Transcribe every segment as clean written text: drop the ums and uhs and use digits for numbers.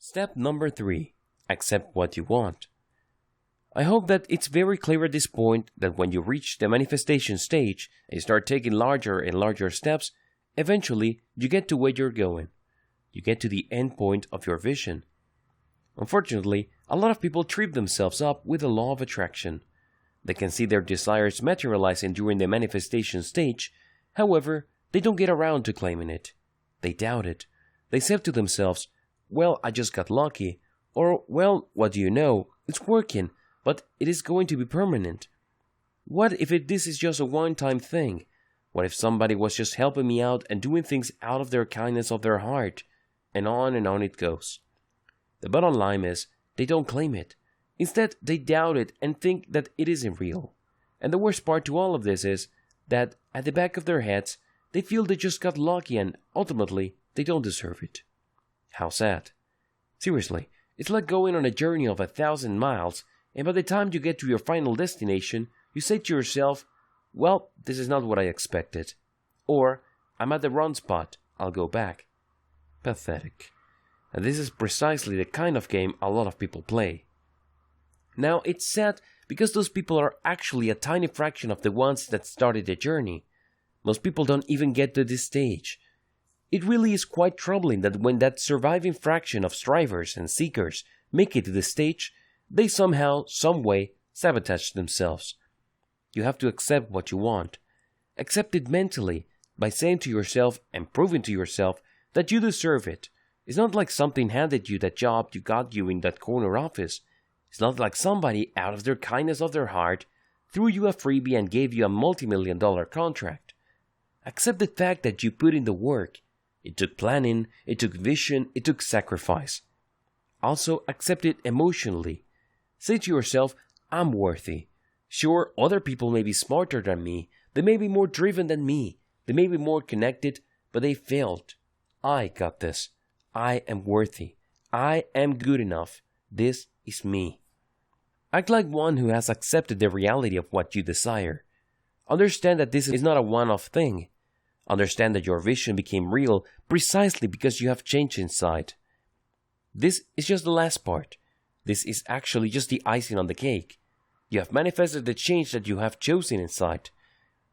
Step number 3. Accept what you want. I hope that it's very clear at this point that when you reach the manifestation stage and you start taking larger and larger steps, eventually you get to where you're going. You get to the end point of your vision. Unfortunately, a lot of people trip themselves up with the law of attraction. They can see their desires materializing during the manifestation stage, however, they don't get around to claiming it. They doubt it. They say to themselves, well, I just got lucky, or, well, what do you know, it's working, but it is going to be permanent. What if this is just a one-time thing? What if somebody was just helping me out and doing things out of their kindness of their heart? And on it goes. The bottom line is, they don't claim it. Instead, they doubt it and think that it isn't real. And the worst part to all of this is that at the back of their heads, they feel they just got lucky and ultimately, they don't deserve it. How sad. Seriously, it's like going on a journey of 1,000 miles, and by the time you get to your final destination, you say to yourself, well, this is not what I expected. Or, I'm at the wrong spot, I'll go back. Pathetic. And this is precisely the kind of game a lot of people play. Now, it's sad because those people are actually a tiny fraction of the ones that started the journey. Most people don't even get to this stage. It really is quite troubling that when that surviving fraction of strivers and seekers make it to this stage, they somehow, some way, sabotage themselves. You have to accept what you want. Accept it mentally by saying to yourself and proving to yourself that you deserve it. It's not like something handed you that job you got you in that corner office. It's not like somebody, out of their kindness of their heart, threw you a freebie and gave you a multi-million-dollar contract. Accept the fact that you put in the work. It took planning, it took vision, it took sacrifice. Also, accept it emotionally. Say to yourself, I'm worthy. Sure, other people may be smarter than me, they may be more driven than me, they may be more connected, but they failed. I got this. I am worthy. I am good enough. This is me. Act like one who has accepted the reality of what you desire. Understand that this is not a one-off thing. Understand that your vision became real precisely because you have changed inside. This is just the last part. This is actually just the icing on the cake. You have manifested the change that you have chosen inside.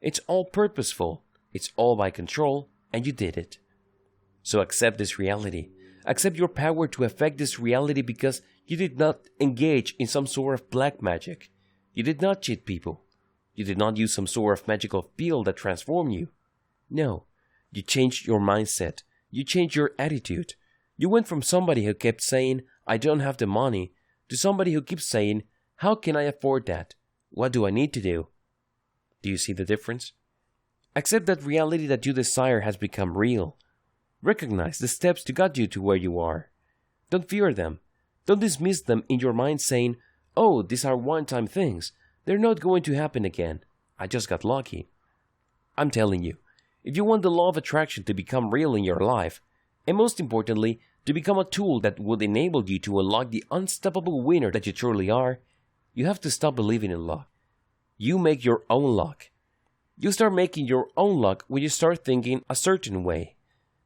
It's all purposeful. It's all by control, and you did it. So accept this reality. Accept your power to affect this reality because you did not engage in some sort of black magic. You did not cheat people. You did not use some sort of magical pill that transformed you. No, you changed your mindset. You changed your attitude. You went from somebody who kept saying, I don't have the money, to somebody who keeps saying, how can I afford that? What do I need to do? Do you see the difference? Accept that reality that you desire has become real. Recognize the steps to get you to where you are. Don't fear them. Don't dismiss them in your mind saying, oh, these are one-time things. They're not going to happen again. I just got lucky. I'm telling you, if you want the law of attraction to become real in your life, and most importantly, to become a tool that would enable you to unlock the unstoppable winner that you truly are, you have to stop believing in luck. You make your own luck. You start making your own luck when you start thinking a certain way.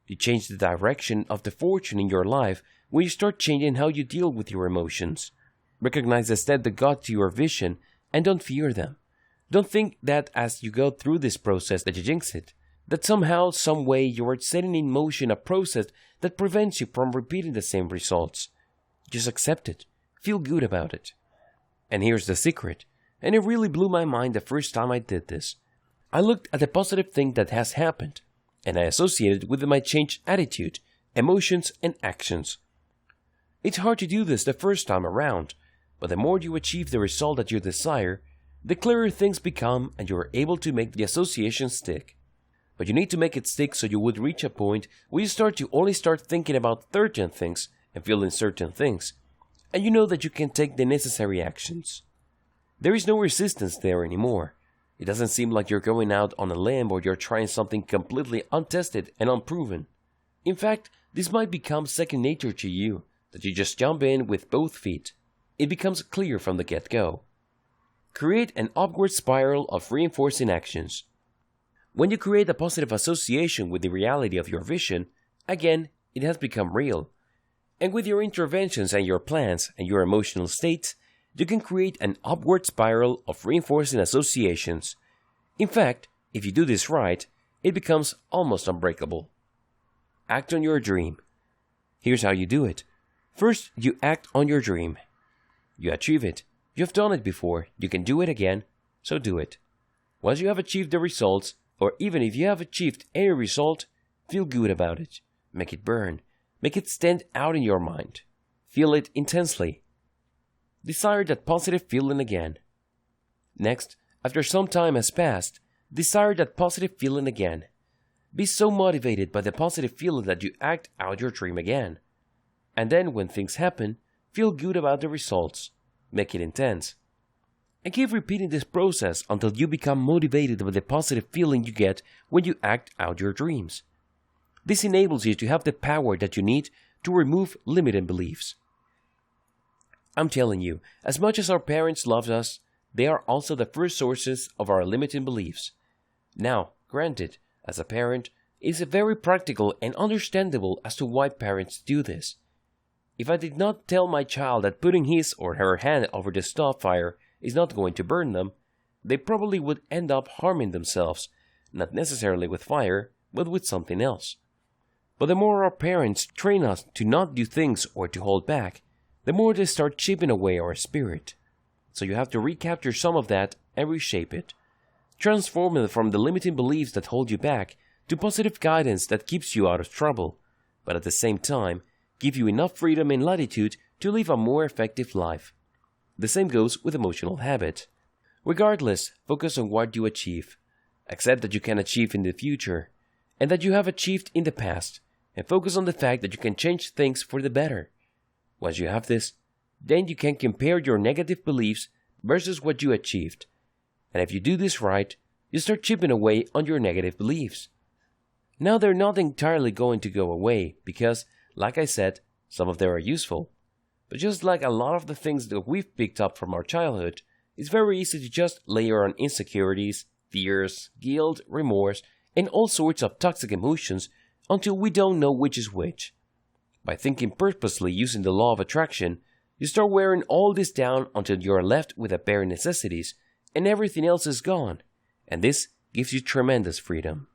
You change the direction of the fortune in your life when you start changing how you deal with your emotions. Recognize the step that got to your vision and don't fear them. Don't think that as you go through this process that you jinx it, that somehow, some way you are setting in motion a process that prevents you from repeating the same results. Just accept it. Feel good about it. And here's the secret, and it really blew my mind the first time I did this. I looked at the positive thing that has happened, and I associated with my changed attitude, emotions, and actions. It's hard to do this the first time around, but the more you achieve the result that you desire, the clearer things become and you are able to make the association stick. But you need to make it stick so you would reach a point where you start to only start thinking about certain things and feeling certain things, and you know that you can take the necessary actions. There is no resistance there anymore. It doesn't seem like you're going out on a limb or you're trying something completely untested and unproven. In fact, this might become second nature to you, that you just jump in with both feet. It becomes clear from the get-go. Create an upward spiral of reinforcing actions. When you create a positive association with the reality of your vision, again, it has become real. And with your interventions and your plans and your emotional states, you can create an upward spiral of reinforcing associations. In fact, if you do this right, it becomes almost unbreakable. Act on your dream. Here's how you do it. First, you act on your dream. You achieve it. You have done it before. You can do it again, so do it. Once you have achieved the results, or even if you have achieved any result, feel good about it. Make it burn. Make it stand out in your mind. Feel it intensely. Desire that positive feeling again. Next, after some time has passed, desire that positive feeling again. Be so motivated by the positive feeling that you act out your dream again. And then when things happen, feel good about the results. Make it intense. And keep repeating this process until you become motivated by the positive feeling you get when you act out your dreams. This enables you to have the power that you need to remove limiting beliefs. I'm telling you, as much as our parents loved us, they are also the first sources of our limiting beliefs. Now, granted, as a parent, it is very practical and understandable as to why parents do this. If I did not tell my child that putting his or her hand over the stove fire is not going to burn them, they probably would end up harming themselves, not necessarily with fire, but with something else. But the more our parents train us to not do things or to hold back, the more they start chipping away our spirit. So you have to recapture some of that and reshape it. Transform it from the limiting beliefs that hold you back to positive guidance that keeps you out of trouble, but at the same time, give you enough freedom and latitude to live a more effective life. The same goes with emotional habit. Regardless, focus on what you achieve. Accept that you can achieve in the future, and that you have achieved in the past, and focus on the fact that you can change things for the better. Once you have this, then you can compare your negative beliefs versus what you achieved. And if you do this right, you start chipping away on your negative beliefs. Now they're not entirely going to go away because, like I said, some of them are useful. But just like a lot of the things that we've picked up from our childhood, it's very easy to just layer on insecurities, fears, guilt, remorse, and all sorts of toxic emotions until we don't know which is which. By thinking purposely using the law of attraction, you start wearing all this down until you are left with the bare necessities and everything else is gone, and this gives you tremendous freedom.